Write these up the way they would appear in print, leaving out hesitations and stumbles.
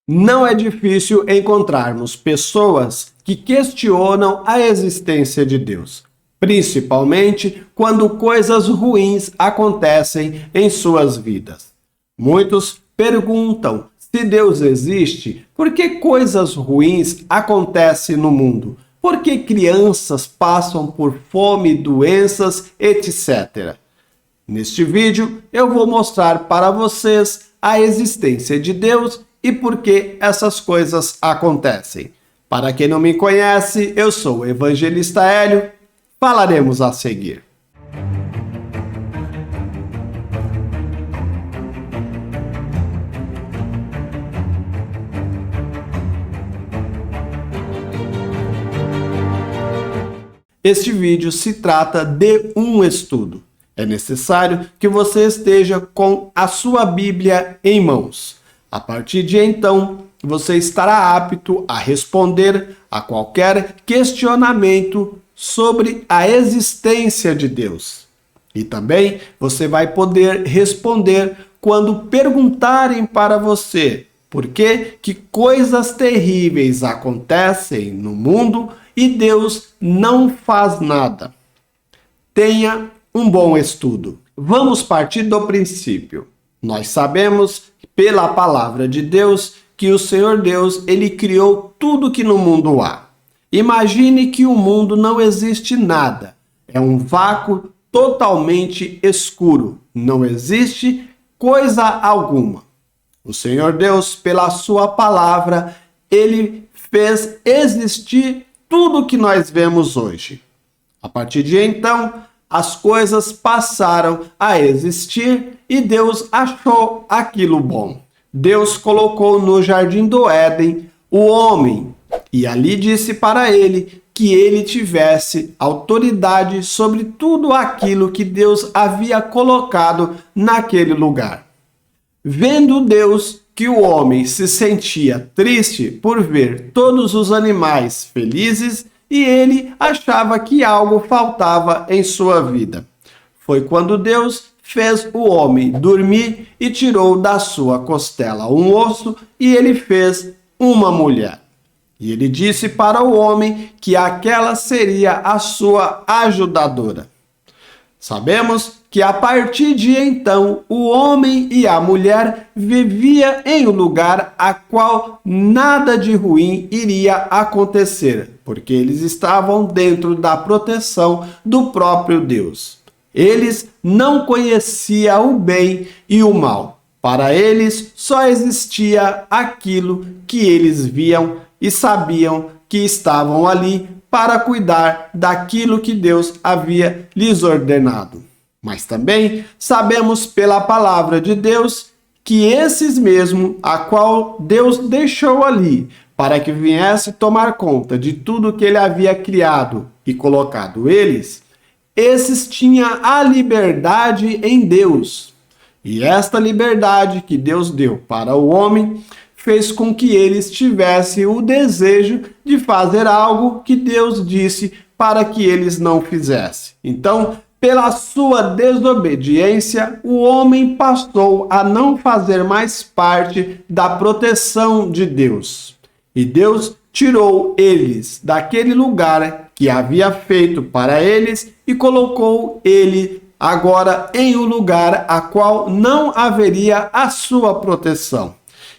Não é difícil encontrarmos pessoas que questionam a existência de Deus, principalmente quando coisas ruins acontecem em suas vidas. Muitos perguntam: se Deus existe, por que coisas ruins acontecem no mundo? Por que crianças passam por fome, doenças, etc. Neste vídeo, eu vou mostrar para vocês a existência de Deus e por que essas coisas acontecem. Para quem não me conhece, eu sou o Evangelista Hélio. Falaremos a seguir. Este vídeo se trata de um estudo. É necessário que você esteja com a sua Bíblia em mãos. A partir de então, você estará apto a responder a qualquer questionamento sobre a existência de Deus. E também você vai poder responder quando perguntarem para você por que coisas terríveis acontecem no mundo e Deus não faz nada. Tenha um bom estudo. Vamos partir do princípio. Nós sabemos, pela palavra de Deus, que o Senhor Deus, ele criou tudo que no mundo há. Imagine que o mundo não existe nada. É um vácuo totalmente escuro. Não existe coisa alguma. O Senhor Deus, pela sua palavra, ele fez existir tudo que nós vemos hoje. A partir de então, as coisas passaram a existir e Deus achou aquilo bom. Deus colocou no jardim do Éden o homem e ali disse para ele que ele tivesse autoridade sobre tudo aquilo que Deus havia colocado naquele lugar. Vendo Deus que o homem se sentia triste por ver todos os animais felizes e ele achava que algo faltava em sua vida. Foi quando Deus fez o homem dormir e tirou da sua costela um osso e ele fez uma mulher. E ele disse para o homem que aquela seria a sua ajudadora. Sabemos que a partir de então o homem e a mulher viviam em um lugar a qual nada de ruim iria acontecer, porque eles estavam dentro da proteção do próprio Deus. Eles não conheciam o bem e o mal. Para eles só existia aquilo que eles viam e sabiam que estavam ali para cuidar daquilo que Deus havia lhes ordenado. Mas também sabemos pela palavra de Deus que esses mesmo, a qual Deus deixou ali, para que viesse tomar conta de tudo que ele havia criado e colocado eles, esses tinham a liberdade em Deus. E esta liberdade que Deus deu para o homem fez com que eles tivessem o desejo de fazer algo que Deus disse para que eles não fizessem. Então, pela sua desobediência, o homem passou a não fazer mais parte da proteção de Deus. E Deus tirou eles daquele lugar que havia feito para eles e colocou ele agora em um lugar a qual não haveria a sua proteção.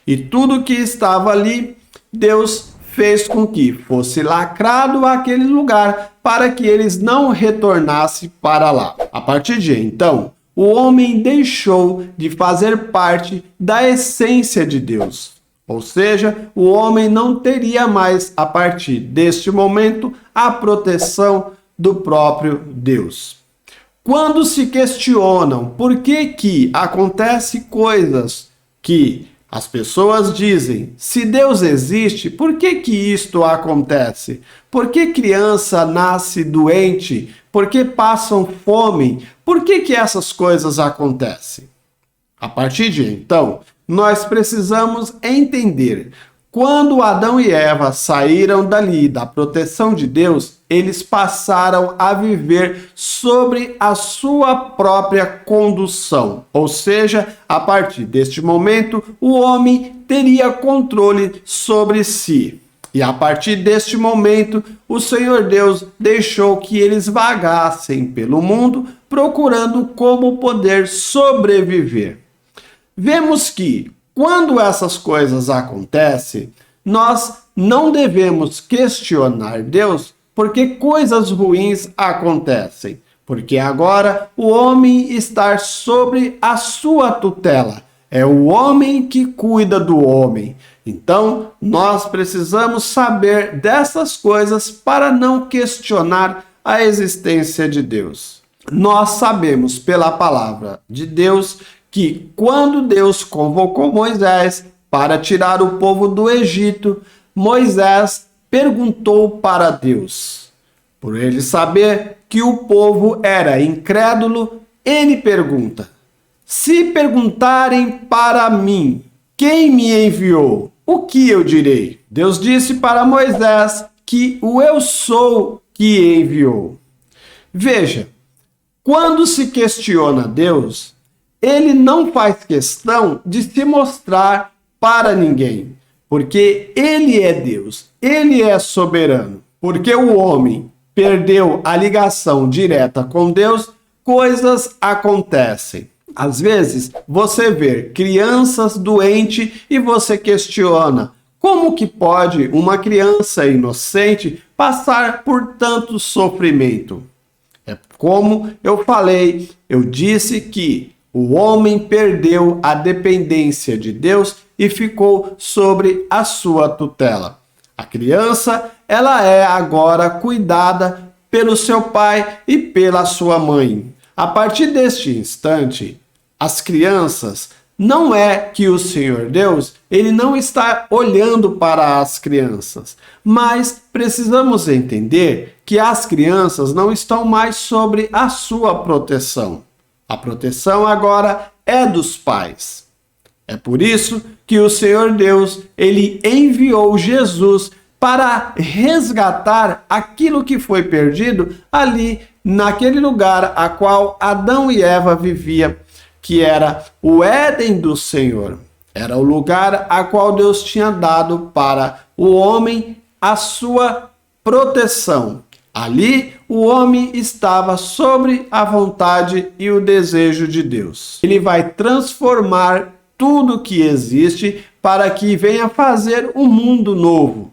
E tudo que estava ali, Deus fez com que fosse lacrado aquele lugar para que eles não retornassem para lá. A partir de então, o homem deixou de fazer parte da essência de Deus. Ou seja, o homem não teria mais, a partir deste momento, a proteção do próprio Deus. Quando se questionam por que acontecem coisas que as pessoas dizem, se Deus existe, por que isto acontece? Por que criança nasce doente? Por que passam fome? Por que essas coisas acontecem? A partir de então, nós precisamos entender quando Adão e Eva saíram dali da proteção de Deus, eles passaram a viver sobre a sua própria condução. Ou seja, a partir deste momento, o homem teria controle sobre si. E a partir deste momento, o Senhor Deus deixou que eles vagassem pelo mundo, procurando como poder sobreviver. Vemos que, quando essas coisas acontecem, nós não devemos questionar Deus porque coisas ruins acontecem. Porque agora o homem está sobre a sua tutela. É o homem que cuida do homem. Então, nós precisamos saber dessas coisas para não questionar a existência de Deus. Nós sabemos pela palavra de Deus que quando Deus convocou Moisés para tirar o povo do Egito, Moisés perguntou para Deus. Por ele saber que o povo era incrédulo, ele pergunta: se perguntarem para mim, quem me enviou, o que eu direi? Deus disse para Moisés que o eu sou que enviou. Veja, quando se questiona Deus, ele não faz questão de se mostrar para ninguém, porque ele é Deus, ele é soberano. Porque o homem perdeu a ligação direta com Deus, coisas acontecem. Às vezes, você vê crianças doentes e você questiona: como que pode uma criança inocente passar por tanto sofrimento? É como eu falei, eu disse que o homem perdeu a dependência de Deus e ficou sobre a sua tutela. A criança, ela é agora cuidada pelo seu pai e pela sua mãe. A partir deste instante, as crianças, não é que o Senhor Deus, ele não está olhando para as crianças, mas precisamos entender que as crianças não estão mais sobre a sua proteção. A proteção agora é dos pais. É por isso que o Senhor Deus, ele enviou Jesus para resgatar aquilo que foi perdido ali naquele lugar a qual Adão e Eva viviam, que era o Éden do Senhor. Era o lugar a qual Deus tinha dado para o homem a sua proteção. Ali o homem estava sobre a vontade e o desejo de Deus. Ele vai transformar tudo que existe para que venha fazer um mundo novo.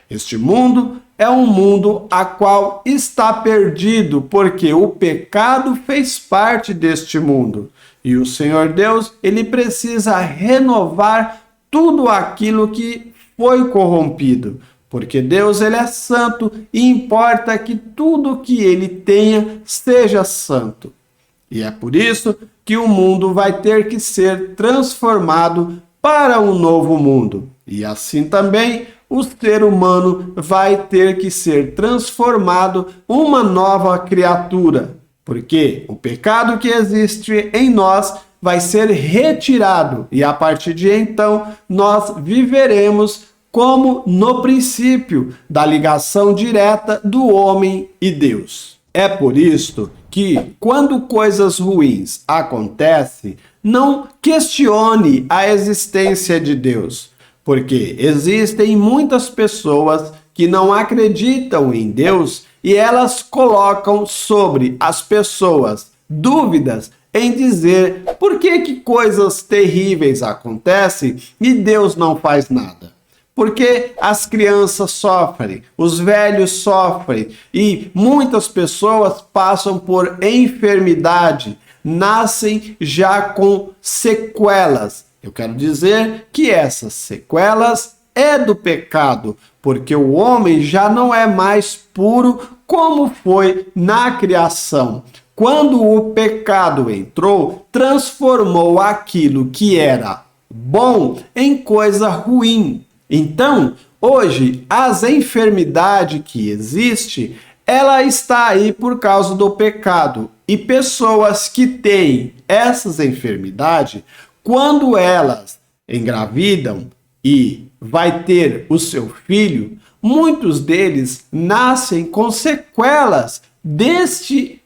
Este mundo é um mundo a qual está perdido, porque o pecado fez parte deste mundo. E o Senhor Deus, ele precisa renovar tudo aquilo que foi corrompido. Porque Deus, ele é santo e importa que tudo que ele tenha seja santo. E é por isso que o mundo vai ter que ser transformado para um novo mundo. E assim também o ser humano vai ter que ser transformado uma nova criatura. Porque o pecado que existe em nós vai ser retirado e a partir de então nós viveremos como no princípio da ligação direta do homem e Deus. É por isso que, quando coisas ruins acontecem, não questione a existência de Deus, porque existem muitas pessoas que não acreditam em Deus e elas colocam sobre as pessoas dúvidas em dizer por que coisas terríveis acontecem e Deus não faz nada. Porque as crianças sofrem, os velhos sofrem e muitas pessoas passam por enfermidade, nascem já com sequelas. Eu quero dizer que essas sequelas é do pecado, porque o homem já não é mais puro como foi na criação. Quando o pecado entrou, transformou aquilo que era bom em coisa ruim. Então, hoje, as enfermidades que existem, ela está aí por causa do pecado. E pessoas que têm essas enfermidades, quando elas engravidam, e vai ter o seu filho, muitos deles nascem com sequelas deste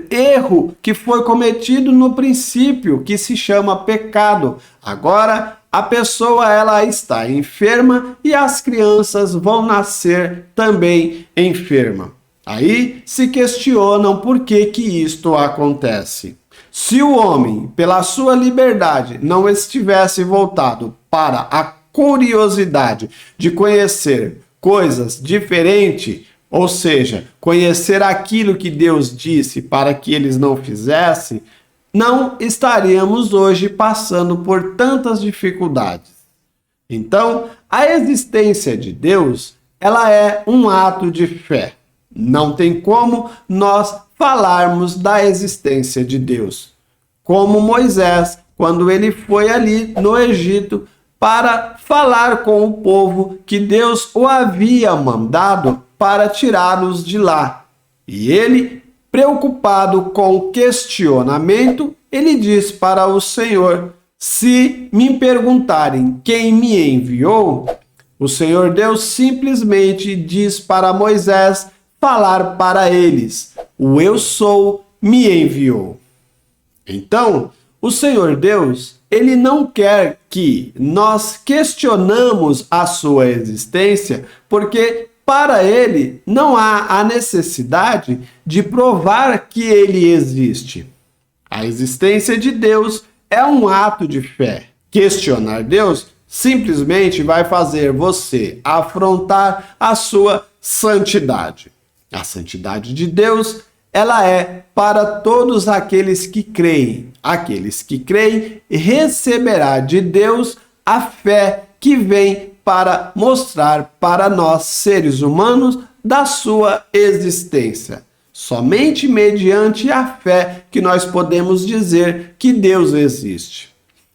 erro que foi cometido no princípio, que se chama pecado. Agora, a pessoa ela está enferma e as crianças vão nascer também enferma. Aí se questionam por que isto acontece. Se o homem, pela sua liberdade, não estivesse voltado para a curiosidade de conhecer coisas diferentes, ou seja, conhecer aquilo que Deus disse para que eles não fizessem, não estaríamos hoje passando por tantas dificuldades. Então, a existência de Deus, ela é um ato de fé. Não tem como nós falarmos da existência de Deus. Como Moisés, quando ele foi ali no Egito para falar com o povo que Deus o havia mandado para tirá-los de lá. E ele, preocupado com o questionamento, ele diz para o Senhor: se me perguntarem quem me enviou, o Senhor Deus simplesmente diz para Moisés falar para eles: o eu sou me enviou. Então, o Senhor Deus, ele não quer que nós questionamos a sua existência, porque para ele não há a necessidade de provar que ele existe. A existência de Deus é um ato de fé. Questionar Deus simplesmente vai fazer você afrontar a sua santidade. A santidade de Deus, ela é para todos aqueles que creem. Aqueles que creem receberá de Deus a fé que vem para mostrar para nós, seres humanos, da sua existência. Somente mediante a fé que nós podemos dizer que Deus existe.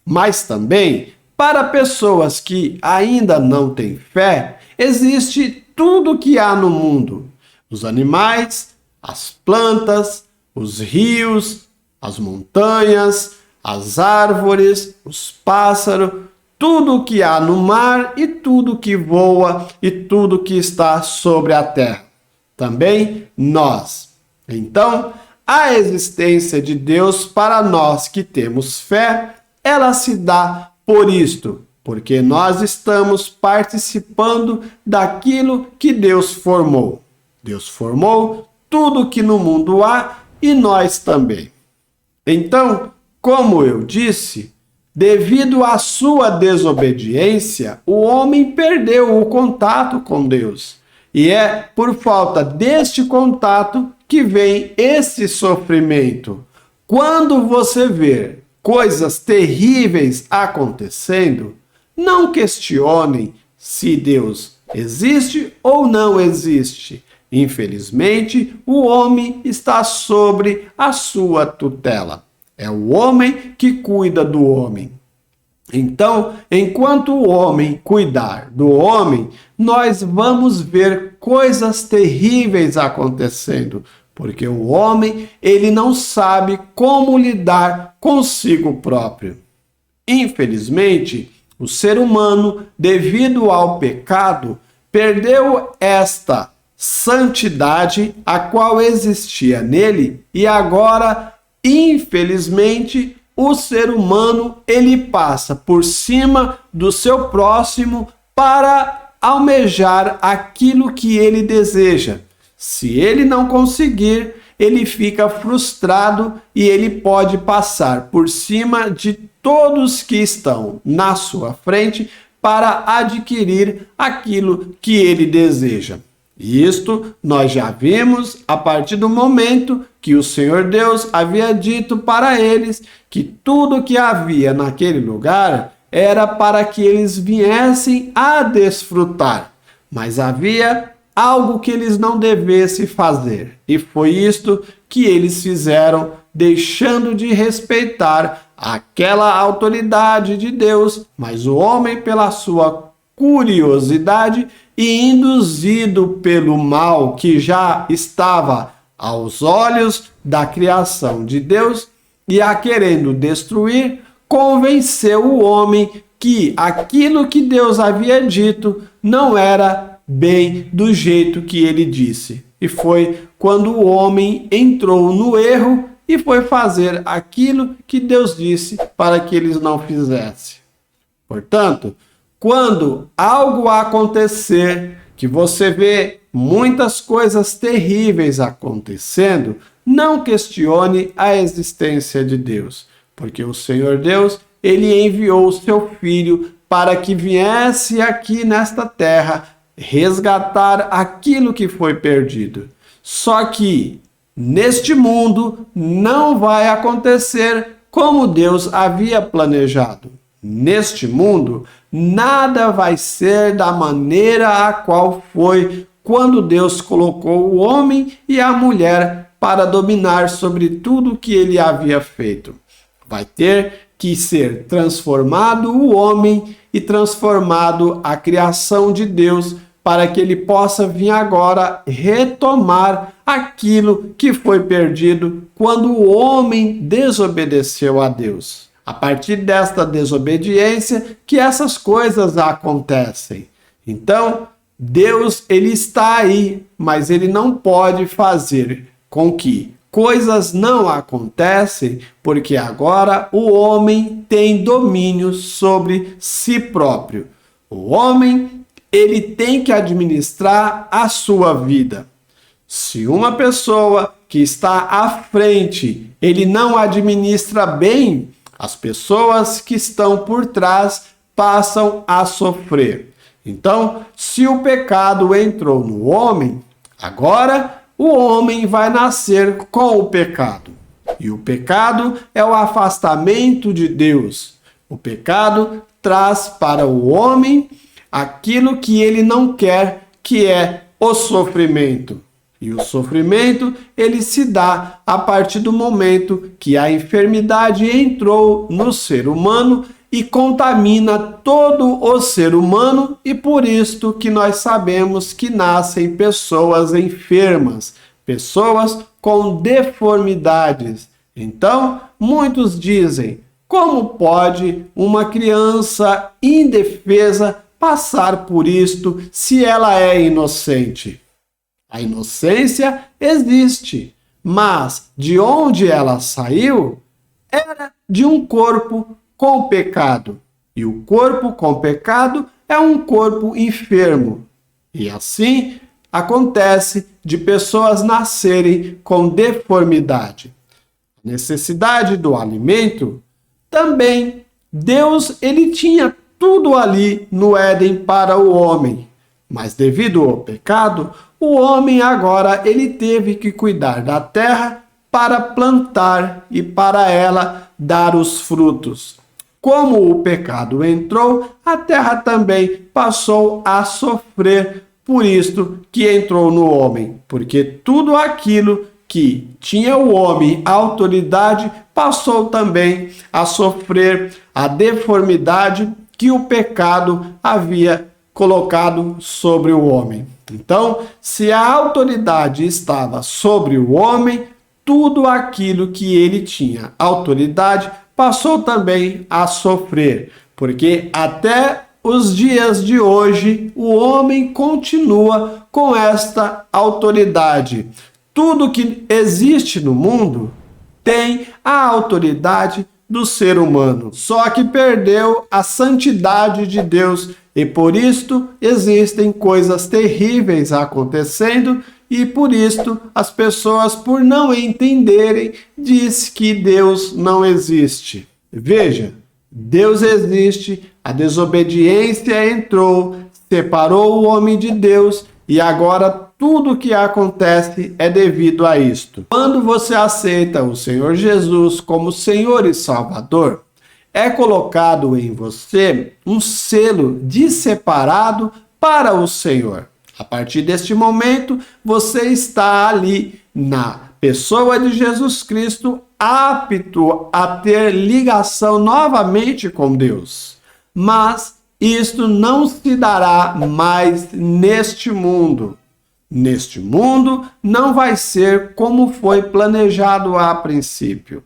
Mas também, para pessoas que ainda não têm fé, existe tudo o que há no mundo. Os animais, as plantas, os rios, as montanhas, as árvores, os pássaros, tudo o que há no mar e tudo que voa e tudo que está sobre a terra. Também nós. Então, a existência de Deus para nós que temos fé, ela se dá por isto, porque nós estamos participando daquilo que Deus formou. Deus formou tudo que no mundo há e nós também. Então, como eu disse, devido à sua desobediência, o homem perdeu o contato com Deus. E é por falta deste contato que vem esse sofrimento. Quando você vê coisas terríveis acontecendo, não questionem se Deus existe ou não existe. Infelizmente, o homem está sobre a sua tutela. É o homem que cuida do homem. Então, enquanto o homem cuidar do homem, nós vamos ver coisas terríveis acontecendo, porque o homem, ele não sabe como lidar consigo próprio. Infelizmente, o ser humano, devido ao pecado, perdeu esta santidade a qual existia nele e agora, infelizmente, o ser humano ele passa por cima do seu próximo para almejar aquilo que ele deseja. Se ele não conseguir, ele fica frustrado e ele pode passar por cima de todos que estão na sua frente para adquirir aquilo que ele deseja. E isto nós já vimos a partir do momento que o Senhor Deus havia dito para eles que tudo que havia naquele lugar era para que eles viessem a desfrutar. Mas havia algo que eles não devessem fazer. E foi isto que eles fizeram, deixando de respeitar aquela autoridade de Deus. Mas o homem, pela sua curiosidade e induzido pelo mal que já estava aos olhos da criação de Deus e a querendo destruir, convenceu o homem que que aquilo que Deus havia dito não era bem do jeito que ele disse. E foi quando o homem entrou no erro e foi fazer aquilo que Deus disse para que eles não fizessem. Portanto, quando algo acontecer, que você vê muitas coisas terríveis acontecendo, não questione a existência de Deus, porque o Senhor Deus, ele enviou o seu Filho para que viesse aqui nesta terra resgatar aquilo que foi perdido. Só que neste mundo não vai acontecer como Deus havia planejado. Neste mundo, nada vai ser da maneira a qual foi quando Deus colocou o homem e a mulher para dominar sobre tudo que ele havia feito. Vai ter que ser transformado o homem e transformado a criação de Deus para que ele possa vir agora retomar aquilo que foi perdido quando o homem desobedeceu a Deus. A partir desta desobediência que essas coisas acontecem. Então, Deus, ele está aí, mas ele não pode fazer com que coisas não acontecem, porque agora o homem tem domínio sobre si próprio. O homem, ele tem que administrar a sua vida. Se uma pessoa que está à frente, ele não administra bem, as pessoas que estão por trás passam a sofrer. Então, se o pecado entrou no homem, agora o homem vai nascer com o pecado. E o pecado é o afastamento de Deus. O pecado traz para o homem aquilo que ele não quer, que é o sofrimento. E o sofrimento, ele se dá a partir do momento que a enfermidade entrou no ser humano e contamina todo o ser humano, e por isto que nós sabemos que nascem pessoas enfermas, pessoas com deformidades. Então, muitos dizem, como pode uma criança indefesa passar por isto se ela é inocente? A inocência existe, mas de onde ela saiu era de um corpo com pecado. E o corpo com pecado é um corpo enfermo. E assim acontece de pessoas nascerem com deformidade. A necessidade do alimento também. Deus, ele tinha tudo ali no Éden para o homem. Mas devido ao pecado, o homem agora ele teve que cuidar da terra para plantar e para ela dar os frutos. Como o pecado entrou, a terra também passou a sofrer por isto que entrou no homem, porque tudo aquilo que tinha o homem autoridade passou também a sofrer a deformidade que o pecado havia colocado sobre o homem. Então, se a autoridade estava sobre o homem, tudo aquilo que ele tinha autoridade passou também a sofrer, porque até os dias de hoje o homem continua com esta autoridade. Tudo que existe no mundo tem a autoridade do ser humano, só que perdeu a santidade de Deus. E por isto existem coisas terríveis acontecendo, e por isto as pessoas, por não entenderem, diz que Deus não existe. Veja, Deus existe, a desobediência entrou, separou o homem de Deus, e agora tudo que acontece é devido a isto. Quando você aceita o Senhor Jesus como Senhor e Salvador, é colocado em você um selo de separado para o Senhor. A partir deste momento, você está ali na pessoa de Jesus Cristo, apto a ter ligação novamente com Deus. Mas isto não se dará mais neste mundo. Neste mundo não vai ser como foi planejado a princípio.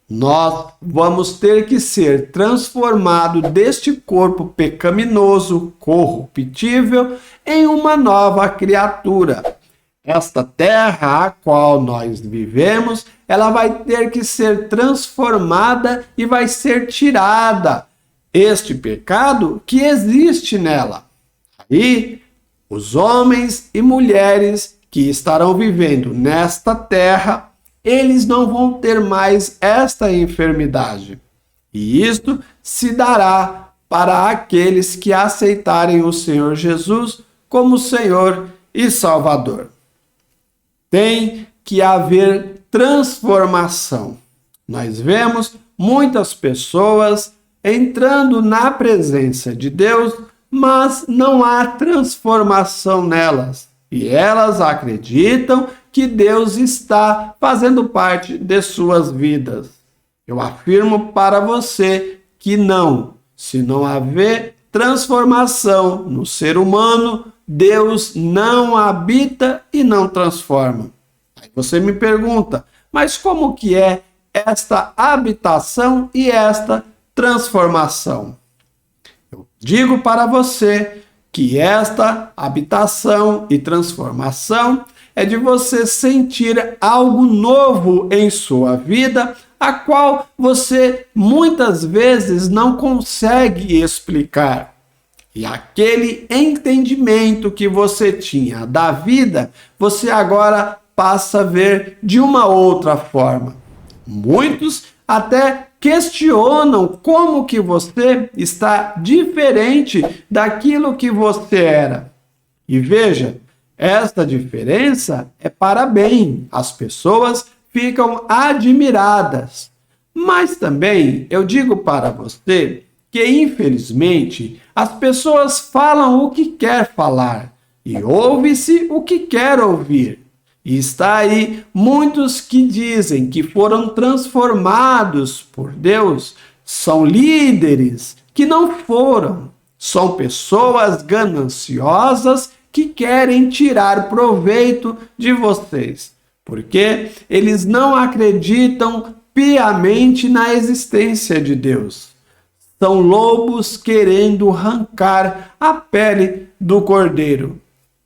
Nós vamos ter que ser transformados deste corpo pecaminoso, corruptível, em uma nova criatura. Esta terra a qual nós vivemos, ela vai ter que ser transformada e vai ser tirada este pecado que existe nela. Aí, os homens e mulheres que estarão vivendo nesta terra, eles não vão ter mais esta enfermidade. E isto se dará para aqueles que aceitarem o Senhor Jesus como Senhor e Salvador. Tem que haver transformação. Nós vemos muitas pessoas entrando na presença de Deus, mas não há transformação nelas. E elas acreditam que Deus está fazendo parte de suas vidas. Eu afirmo para você que não. Se não haver transformação no ser humano, Deus não habita e não transforma. Aí você me pergunta, mas como que é esta habitação e esta transformação? Eu digo para você que esta habitação e transformação é de você sentir algo novo em sua vida, a qual você muitas vezes não consegue explicar. E aquele entendimento que você tinha da vida, você agora passa a ver de uma outra forma. Muitos até questionam como que você está diferente daquilo que você era. E veja, esta diferença é para bem. As pessoas ficam admiradas. Mas também eu digo para você que, infelizmente, as pessoas falam o que quer falar e ouve-se o que quer ouvir. E está aí muitos que dizem que foram transformados por Deus, são líderes que não foram, são pessoas gananciosas que querem tirar proveito de vocês, porque eles não acreditam piamente na existência de Deus. São lobos querendo arrancar a pele do cordeiro.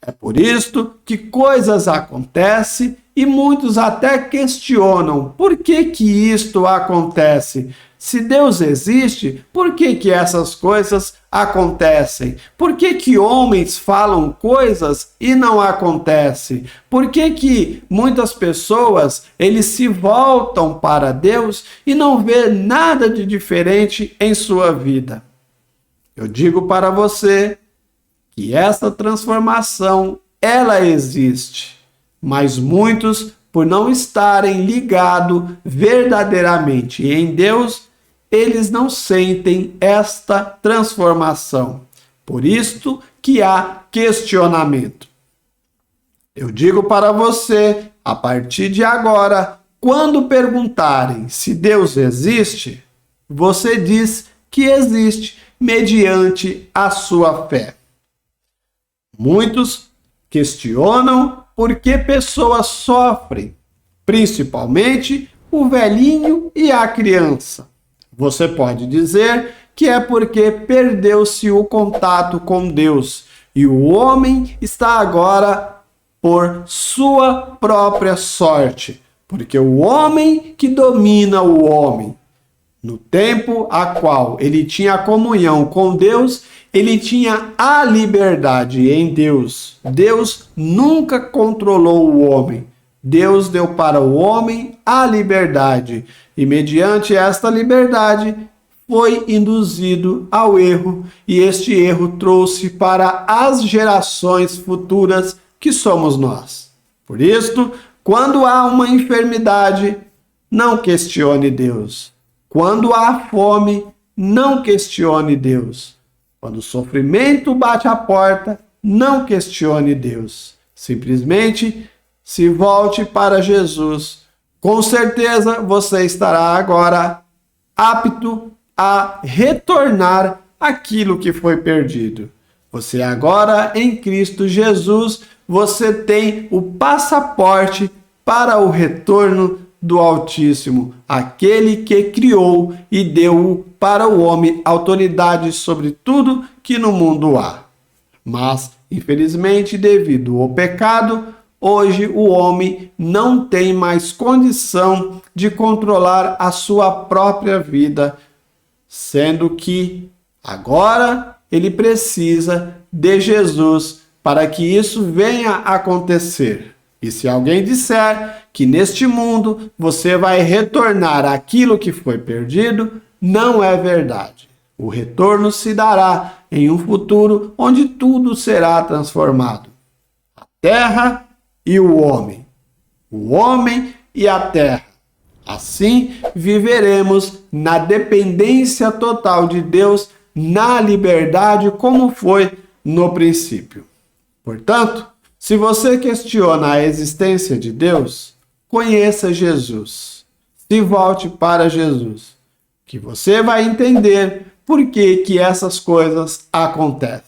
É por isto que coisas acontecem e muitos até questionam por que isto acontece. Se Deus existe, por que essas coisas acontecem? Por que homens falam coisas e não acontecem? Por que muitas pessoas eles se voltam para Deus e não vê nada de diferente em sua vida? Eu digo para você que essa transformação, ela existe, mas muitos, por não estarem ligados verdadeiramente em Deus, eles não sentem esta transformação. Por isto que há questionamento. Eu digo para você, a partir de agora, quando perguntarem se Deus existe, você diz que existe mediante a sua fé. Muitos questionam por que pessoas sofrem, principalmente o velhinho e a criança. Você pode dizer que é porque perdeu-se o contato com Deus e o homem está agora por sua própria sorte, porque o homem que domina o homem. No tempo a qual ele tinha comunhão com Deus, ele tinha a liberdade em Deus. Deus nunca controlou o homem. Deus deu para o homem a liberdade. E mediante esta liberdade, foi induzido ao erro. E este erro trouxe para as gerações futuras, que somos nós. Por isso, quando há uma enfermidade, não questione Deus. Quando há fome, não questione Deus. Quando o sofrimento bate à porta, não questione Deus. Simplesmente se volte para Jesus. Com certeza você estará agora apto a retornar aquilo que foi perdido. Você agora em Cristo Jesus, você tem o passaporte para o retorno do Altíssimo, aquele que criou e deu para o homem autoridade sobre tudo que no mundo há. Mas, infelizmente, devido ao pecado, hoje o homem não tem mais condição de controlar a sua própria vida, sendo que agora ele precisa de Jesus para que isso venha a acontecer. E se alguém disser que neste mundo você vai retornar aquilo que foi perdido, não é verdade. O retorno se dará em um futuro onde tudo será transformado. A terra e o homem e a terra. Assim viveremos na dependência total de Deus, na liberdade como foi no princípio. Portanto, se você questiona a existência de Deus, conheça Jesus. Se volte para Jesus, que você vai entender por que essas coisas acontecem.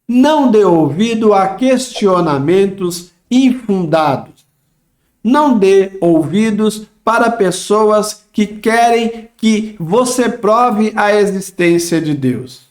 Não dê ouvido a questionamentos infundados. Não dê ouvidos para pessoas que querem que você prove a existência de Deus.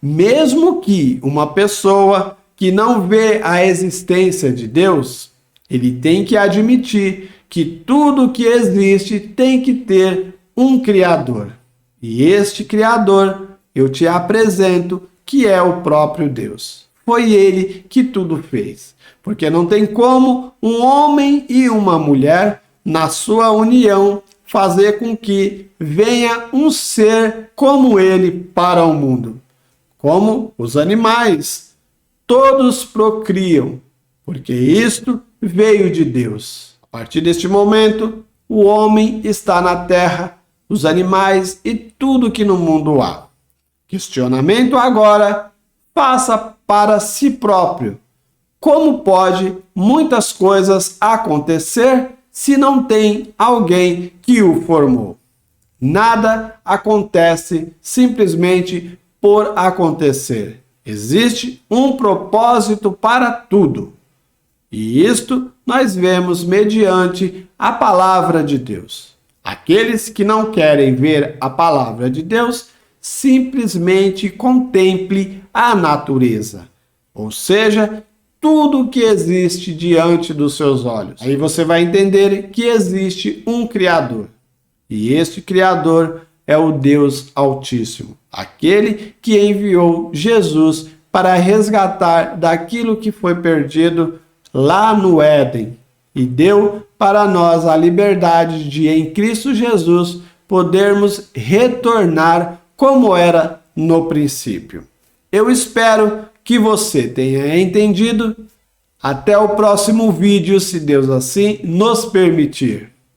Mesmo que uma pessoa que não vê a existência de Deus, ele tem que admitir que tudo que existe tem que ter um Criador. E este Criador, eu te apresento, que é o próprio Deus. Foi ele que tudo fez. Porque não tem como um homem e uma mulher, na sua união, fazer com que venha um ser como ele para o mundo. Como os animais, todos procriam, porque isto veio de Deus. A partir deste momento, o homem está na terra, os animais e tudo que no mundo há. Questionamento agora, faça para si próprio. Como pode muitas coisas acontecer se não tem alguém que o formou? Nada acontece simplesmente por acontecer. Existe um propósito para tudo. E isto nós vemos mediante a palavra de Deus. Aqueles que não querem ver a palavra de Deus, simplesmente contemple a natureza. Ou seja, tudo que existe diante dos seus olhos. Aí você vai entender que existe um Criador. E este Criador é o Deus Altíssimo, aquele que enviou Jesus para resgatar daquilo que foi perdido lá no Éden e deu para nós a liberdade de, em Cristo Jesus, podermos retornar como era no princípio. Eu espero que você tenha entendido. Até o próximo vídeo, se Deus assim nos permitir.